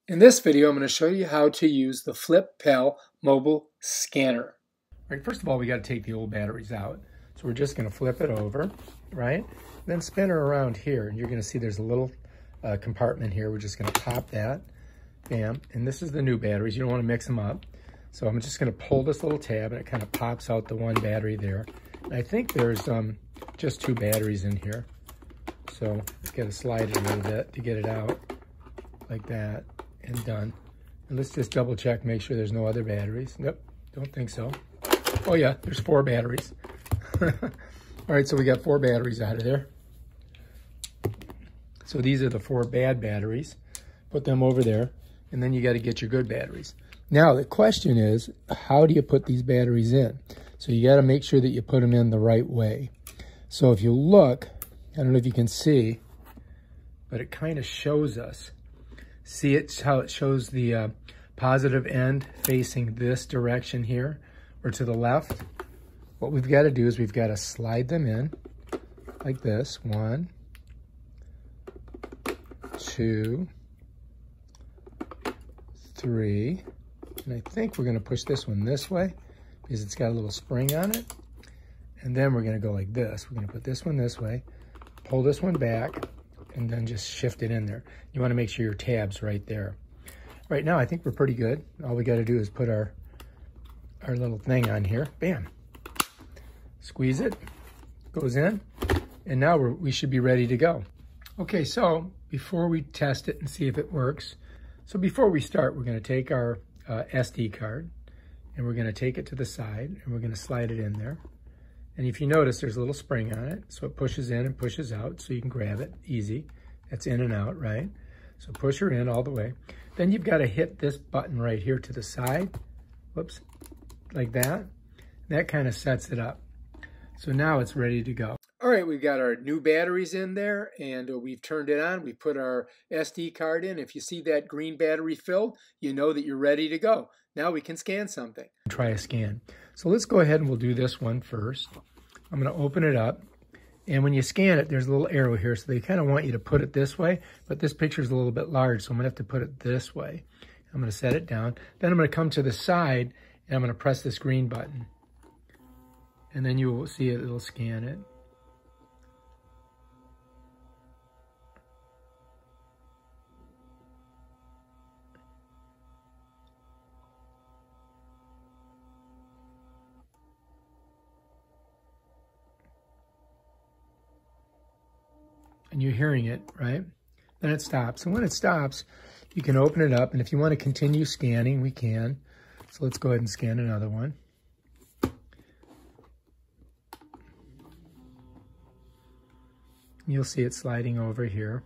In this video, I'm going to show you how to use the FlipPal mobile scanner. All right, first of all, we got to take the old batteries out. So we're just going to flip it over, right? Then spin her around here, and you're going to see there's a little compartment here. We're just going to pop that, bam. And this is the new batteries. You don't want to mix them up. So I'm just going to pull this little tab, and it kind of pops out the one battery there. And I think there's just two batteries in here. So just got to slide it a little bit to get it out, like that. And done. And let's just double check, make sure there's no other batteries. Nope, don't think so. Oh yeah, there's 4 batteries. All right, so we got 4 batteries out of there. So these are the 4 bad batteries. Put them over there, and then you got to get your good batteries. Now the question is, how do you put these batteries in? So you got to make sure that you put them in the right way. So if you look, I don't know if you can see, but it kind of shows us. See it, how it shows the positive end facing this direction here, or to the left? What we've got to do is we've got to slide them in like this. 1, 2, 3. And I think we're going to push this one this way because it's got a little spring on it. And then we're going to go like this. We're going to put this one this way, pull this one back, and then just shift it in there. You want to make sure your tab's right there. Right now, I think we're pretty good. All we got to do is put our little thing on here. Bam. Squeeze it. Goes in. And now we should be ready to go. Okay, so before we test it and see if it works, so before we start, we're going to take our SD card, and we're going to take it to the side, and we're going to slide it in there. And if you notice, there's a little spring on it, so it pushes in and pushes out, so you can grab it easy. That's in and out, right? So push her in all the way. Then you've got to hit this button right here to the side. Whoops, like that. That kind of sets it up. So now it's ready to go. All right, we've got our new batteries in there, and we've turned it on. We put our SD card in. If you see that green battery filled, you know that you're ready to go. Now we can scan something. Try a scan. So let's go ahead and we'll do this one first. I'm going to open it up, and when you scan it, there's a little arrow here, so they kind of want you to put it this way, but this picture is a little bit large, so I'm going to have to put it this way. I'm going to set it down. Then I'm going to come to the side, and I'm going to press this green button, and then you will see it, it'll scan it. And you're hearing it, right? Then it stops. And when it stops, you can open it up. And if you want to continue scanning, we can. So let's go ahead and scan another one. You'll see it sliding over here.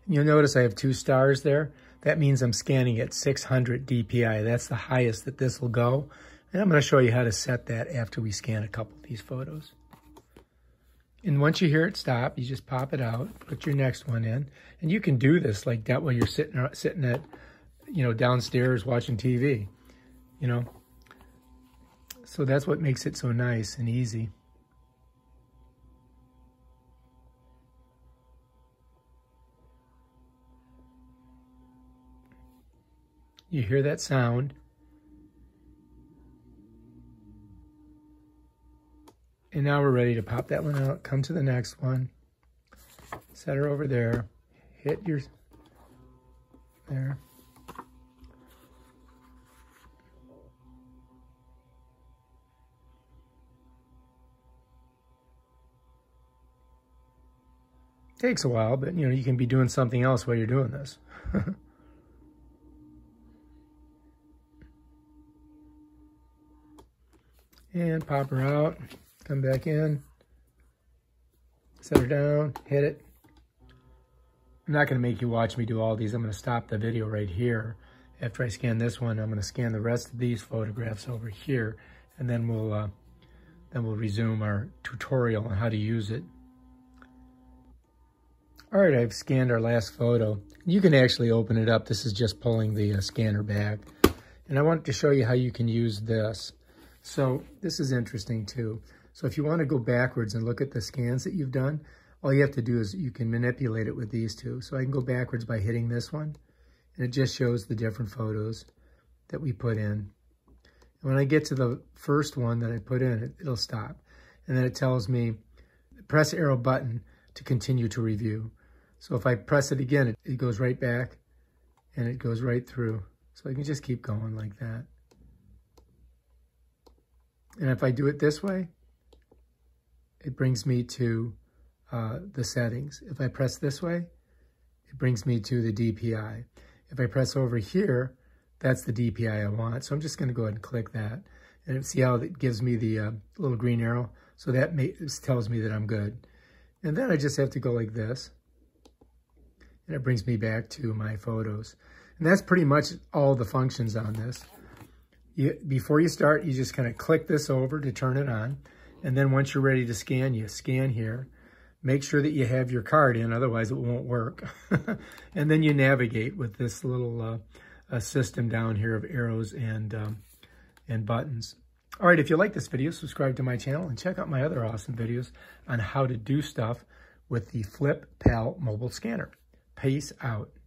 And you'll notice I have 2 stars there. That means I'm scanning at 600 DPI. That's the highest that this will go. And I'm going to show you how to set that after we scan a couple of these photos. And once you hear it stop, you just pop it out, put your next one in. And you can do this like that while you're sitting at, downstairs watching TV, So that's what makes it so nice and easy. You hear that sound. And now we're ready to pop that one out, come to the next one, set her over there, hit your, there. Takes a while, but you can be doing something else while you're doing this. And pop her out. Come back in, set her down, hit it. I'm not going to make you watch me do all these. I'm going to stop the video right here. After I scan this one, I'm going to scan the rest of these photographs over here, and then we'll resume our tutorial on how to use it. All right, I've scanned our last photo. You can actually open it up. This is just pulling the scanner back. And I wanted to show you how you can use this. So this is interesting too. So if you want to go backwards and look at the scans that you've done, all you have to do is you can manipulate it with these two. So I can go backwards by hitting this one, and it just shows the different photos that we put in. And when I get to the first one that I put in, it'll stop. And then it tells me, press arrow button to continue to review. So if I press it again, it goes right back and it goes right through. So I can just keep going like that. And if I do it this way, it brings me to the settings. If I press this way, it brings me to the DPI. If I press over here, that's the DPI I want. So I'm just going to go ahead and click that. And see how it gives me the little green arrow? So that tells me that I'm good. And then I just have to go like this. And it brings me back to my photos. And that's pretty much all the functions on this. Before you start, you just kind of click this over to turn it on. And then once you're ready to scan, you scan here. Make sure that you have your card in, otherwise it won't work. And then you navigate with this little system down here of arrows and buttons. All right, if you like this video, subscribe to my channel and check out my other awesome videos on how to do stuff with the Flip Pal mobile scanner. Peace out.